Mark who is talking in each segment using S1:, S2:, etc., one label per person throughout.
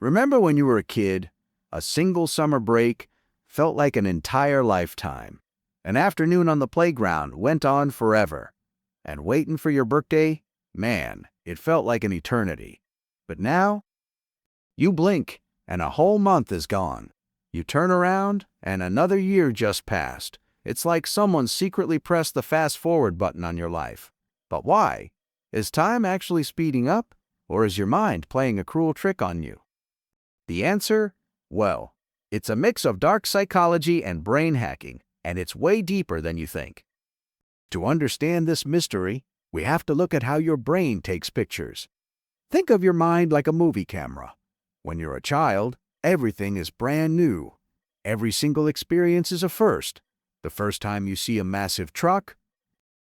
S1: Remember when you were a kid, a single summer break felt like an entire lifetime. An afternoon on the playground went on forever. And waiting for your birthday, man, it felt like an eternity. But now, you blink and a whole month is gone. You turn around and another year just passed. It's like someone secretly pressed the fast-forward button on your life. But why? Is time actually speeding up, or is your mind playing a cruel trick on you? The answer? Well, it's a mix of dark psychology and brain hacking, and it's way deeper than you think. To understand this mystery, we have to look at how your brain takes pictures. Think of your mind like a movie camera. When you're a child, everything is brand new. Every single experience is a first. The first time you see a massive truck,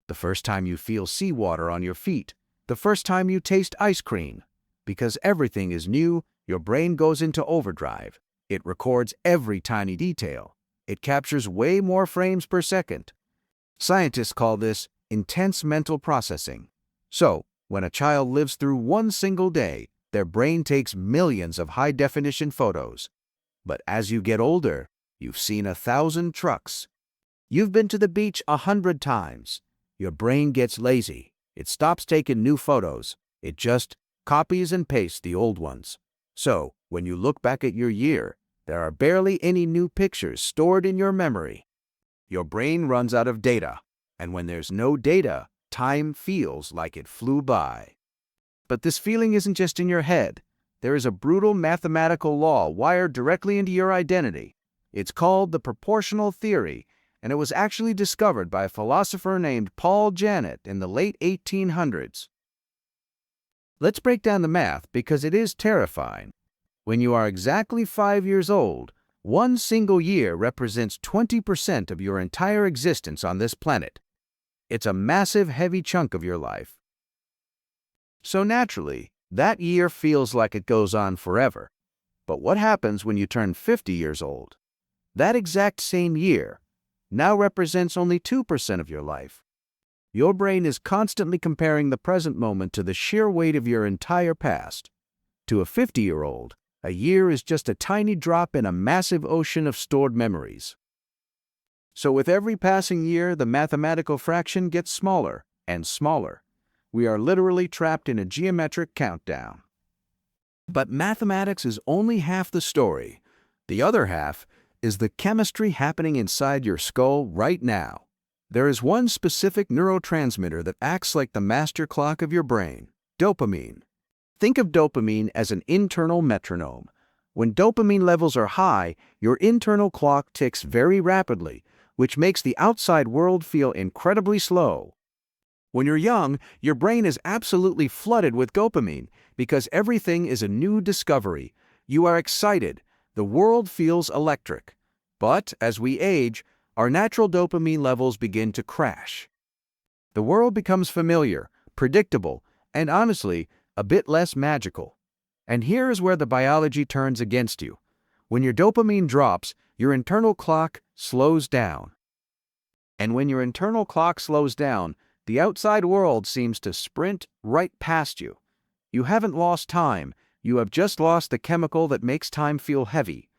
S1: the first time you feel seawater on your feet, the first time you taste ice cream. Because everything is new, your brain goes into overdrive. It records every tiny detail. It captures way more frames per second. Scientists call this intense mental processing. So, when a child lives through one single day, their brain takes millions of high-definition photos. But as you get older, you've seen 1,000 trucks. You've been to the beach 100 times. Your brain gets lazy. It stops taking new photos. It just copies and pastes the old ones. So, when you look back at your year, there are barely any new pictures stored in your memory. Your brain runs out of data, and when there's no data, time feels like it flew by. But this feeling isn't just in your head. There is a brutal mathematical law wired directly into your identity. It's called the proportional theory, and it was actually discovered by a philosopher named Paul Janet in the late 1800s. Let's break down the math because it is terrifying. When you are exactly 5 years old, one single year represents 20% of your entire existence on this planet. It's a massive, heavy chunk of your life. So naturally, that year feels like it goes on forever. But what happens when you turn 50 years old? That exact same year now represents only 2% of your life. Your brain is constantly comparing the present moment to the sheer weight of your entire past. To a 50-year-old, a year is just a tiny drop in a massive ocean of stored memories. So with every passing year, the mathematical fraction gets smaller and smaller. We are literally trapped in a geometric countdown. But mathematics is only half the story. The other half is the chemistry happening inside your skull right now. There is one specific neurotransmitter that acts like the master clock of your brain: dopamine. Think of dopamine as an internal metronome. When dopamine levels are high, your internal clock ticks very rapidly, which makes the outside world feel incredibly slow. When you're young, your brain is absolutely flooded with dopamine because everything is a new discovery. You are excited. The world feels electric. But as we age, our natural dopamine levels begin to crash. The world becomes familiar, predictable, and honestly, a bit less magical. And here is where the biology turns against you. When your dopamine drops, your internal clock slows down. And when your internal clock slows down, the outside world seems to sprint right past you. You haven't lost time, you have just lost the chemical that makes time feel heavy.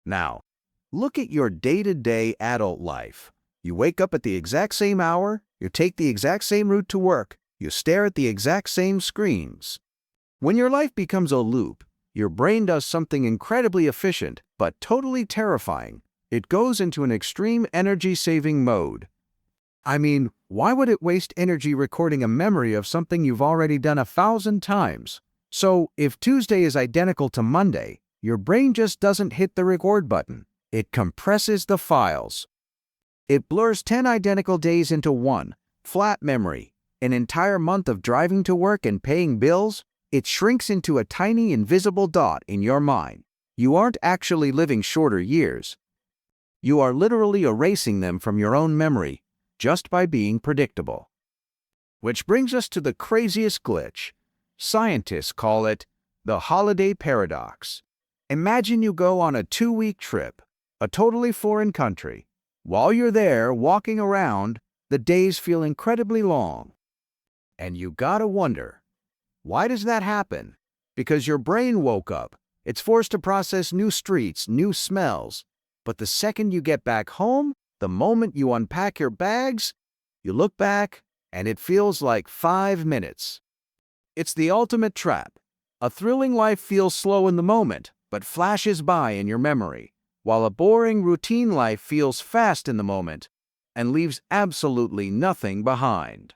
S1: Now, look at your day-to-day adult life. You wake up at the exact same hour, you take the exact same route to work, you stare at the exact same screens. When your life becomes a loop, your brain does something incredibly efficient, but totally terrifying. It goes into an extreme energy-saving mode. I mean, why would it waste energy recording a memory of something you've already done 1,000 times? So, if Tuesday is identical to Monday, your brain just doesn't hit the record button. It compresses the files. It blurs 10 identical days into one flat memory. An entire month of driving to work and paying bills, it shrinks into a tiny invisible dot in your mind. You aren't actually living shorter years. You are literally erasing them from your own memory just by being predictable. Which brings us to the craziest glitch. Scientists call it the holiday paradox. Imagine you go on a 2-week trip, a totally foreign country. While you're there walking around, the days feel incredibly long. And you gotta wonder, why does that happen? Because your brain woke up. It's forced to process new streets, new smells. But the second you get back home, the moment you unpack your bags, you look back, and it feels like 5 minutes. It's the ultimate trap. A thrilling life feels slow in the moment, but flashes by in your memory, while a boring routine life feels fast in the moment and leaves absolutely nothing behind.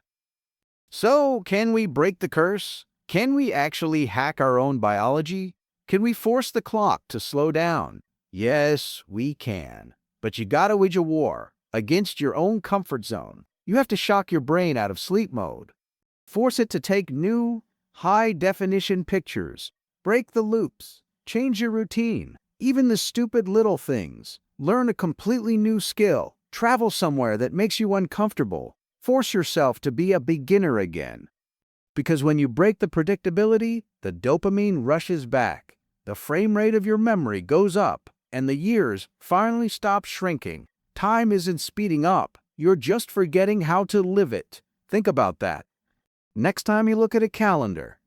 S1: So, can we break the curse? Can we actually hack our own biology? Can we force the clock to slow down? Yes, we can. But you gotta wage a war against your own comfort zone. You have to shock your brain out of sleep mode. Force it to take new, high-definition pictures. Break the loops. Change your routine. Even the stupid little things. Learn a completely new skill. Travel somewhere that makes you uncomfortable. Force yourself to be a beginner again. Because when you break the predictability, the dopamine rushes back. The frame rate of your memory goes up, and the years finally stop shrinking. Time isn't speeding up. You're just forgetting how to live it. Think about that. Next time you look at a calendar,